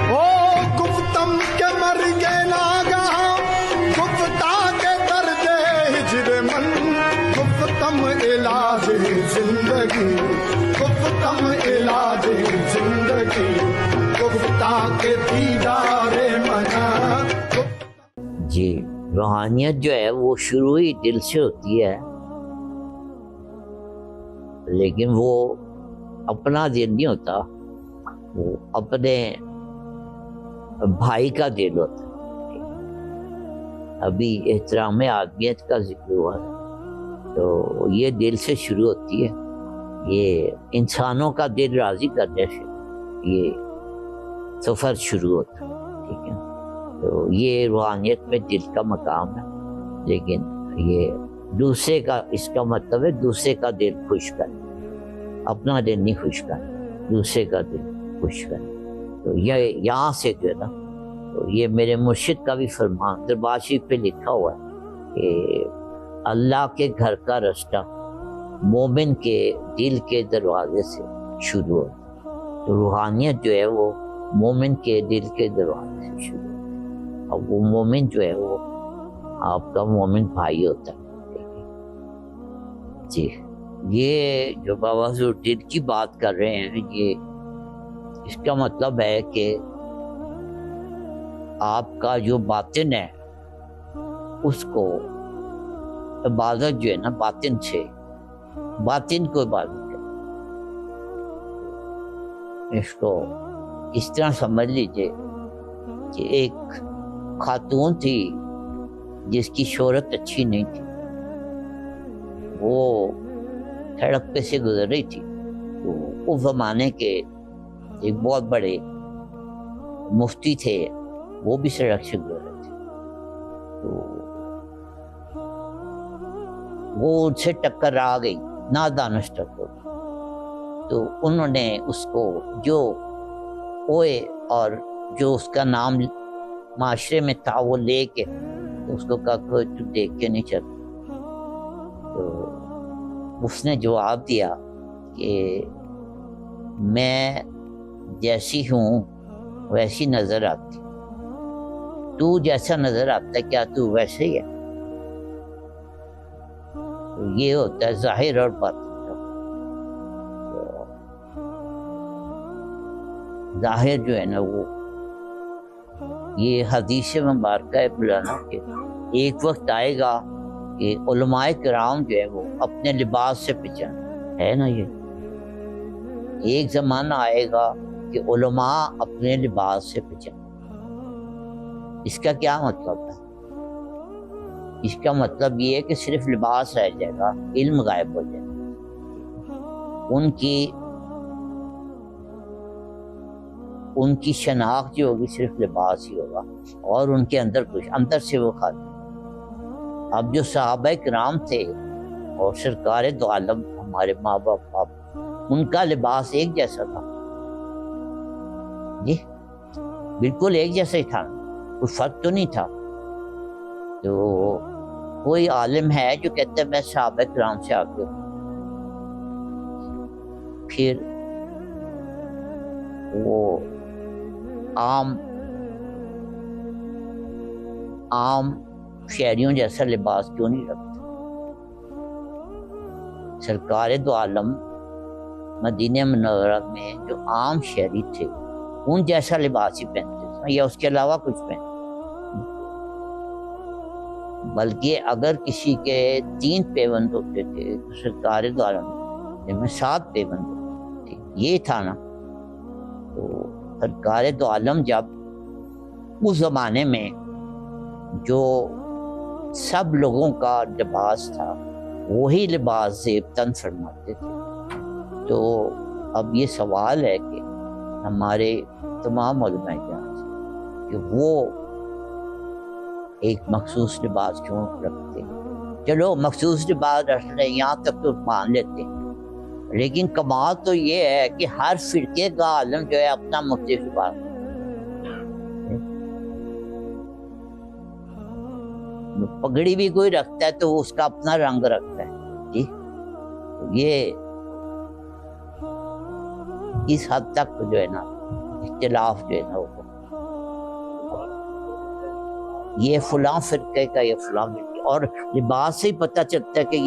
او گفتم کے مر گے ناگاہ گفتا کے درد ہجر من گفتم علاج زندگی گفتم علاج زندگی گفتا کے دیدار منا. جی روحانیت جو ہے وہ شروع ہی دل سے ہوتی ہے، لیکن وہ اپنا دل نہیں ہوتا، وہ اپنے بھائی کا دل ہوتا ہے. ابھی احترام آدمیت کا ذکر ہوا ہے، تو یہ دل سے شروع ہوتی ہے. یہ انسانوں کا دل راضی کرنے سے یہ سفر شروع ہوتا ہے. ٹھیک ہے، تو یہ روحانیت میں دل کا مقام ہے. لیکن یہ دوسرے کا، اس کا مطلب ہے دوسرے کا دل خوش کرنا، اپنا دل نہیں خوش کرنا، دوسرے کا دل خوش کرنا. تو یہ یہاں سے جو ہے نا، تو یہ میرے مرشد کا بھی فرمان دربار شریف پہ لکھا ہوا ہے کہ اللہ کے گھر کا رستہ مومن کے دل کے دروازے سے شروع ہوتا ہے. تو روحانیت جو ہے وہ مومن کے دل کے دروازے سے شروع ہوتا ہے. اب وہ مومن جو ہے وہ آپ کا مومن بھائی ہوتا ہے. جی یہ جو بابا حضور دل کی بات کر رہے ہیں، یہ اس کا مطلب ہے کہ آپ کا جو باطن ہے اس کو عبادت جو ہے نا باطن سے، باطن کو عبادت کریں. اس کو اس طرح سمجھ لیجئے کہ ایک خاتون تھی جس کی شہرت اچھی نہیں تھی، وہ سڑک پہ سے گزر رہی تھی. تو اس زمانے کے ایک بہت بڑے مفتی تھے، وہ بھی سڑک سے گزر رہے تھے. تو وہ ان سے ٹکر آ گئی، نادانش ٹکر. تو انہوں نے اس کو جو اوئے اور جو اس کا نام معاشرے میں تھا وہ لے کے اس کو کہا کہ تو دیکھ کے نہیں چل. تو اس نے جواب دیا کہ میں جیسی ہوں ویسی نظر آتی، تو جیسا نظر آتا ہے کیا تو ویسے ہی ہے؟ تو یہ ہوتا ہے ظاہر اور باطن کا. ظاہر جو ہے نا وہ یہ حدیث مبارکہ ہے بلانا کہ ایک وقت آئے گا کہ علماء کرام جو ہے وہ اپنے لباس سے پہچان ہے نا. یہ ایک زمانہ آئے گا کہ علماء اپنے لباس سے پہچان. اس کا کیا مطلب ہے؟ اس کا مطلب یہ ہے کہ صرف لباس رہ جائے گا، علم غائب ہو جائے گا. ان کی شناخت جو ہوگی صرف لباس ہی ہوگا، اور ان کے اندر کچھ اندر سے وہ خالی. اب جو صحابہ کرام تھے اور سرکار دو عالم ہمارے ماں باپ، ان کا لباس ایک جیسا تھا. جی بالکل ایک جیسا ہی تھا، کوئی فرق تو نہیں تھا. تو کوئی عالم ہے جو کہتا ہے میں صحابہ کرام سے آگے ہوں، پھر وہ عام شہریوں جیسا لباس کیوں نہیں رکھتا؟ سرکار دو عالم مدینہ منورہ میں جو عام شہری تھے ان جیسا لباس ہی پہنتے تھے یا اس کے علاوہ کچھ پہنتے. بلکہ اگر کسی کے 3 پیوند ہوتے تھے تو سرکار دو عالم میں 7 پیوند ہوتے تھے. یہ تھا نا. تو سرکار دو عالم جب اس زمانے میں جو سب لوگوں کا لباس تھا وہی لباس زیب تن فرماتے تھے. تو اب یہ سوال ہے کہ ہمارے تمام علماء کرام سے کہ وہ ایک مخصوص لباس کیوں رکھتے ہیں؟ چلو مخصوص لباس رکھ رہے ہیں یہاں تک تو مان لیتے ہیں، لیکن کمال تو یہ ہے کہ ہر فرقے کا عالم جو ہے اپنا مختلف لباس. پگڑی بھی کوئی رکھتا ہے تو اس کا اپنا رنگ رکھتا ہے. جی یہ اس حد تک جو ہے نا اختلاف جو ہے نا وہ یہ فلاں فرقے کا، یہ فلاں فرقے، اور لباس سے ہی پتہ چلتا ہے کہ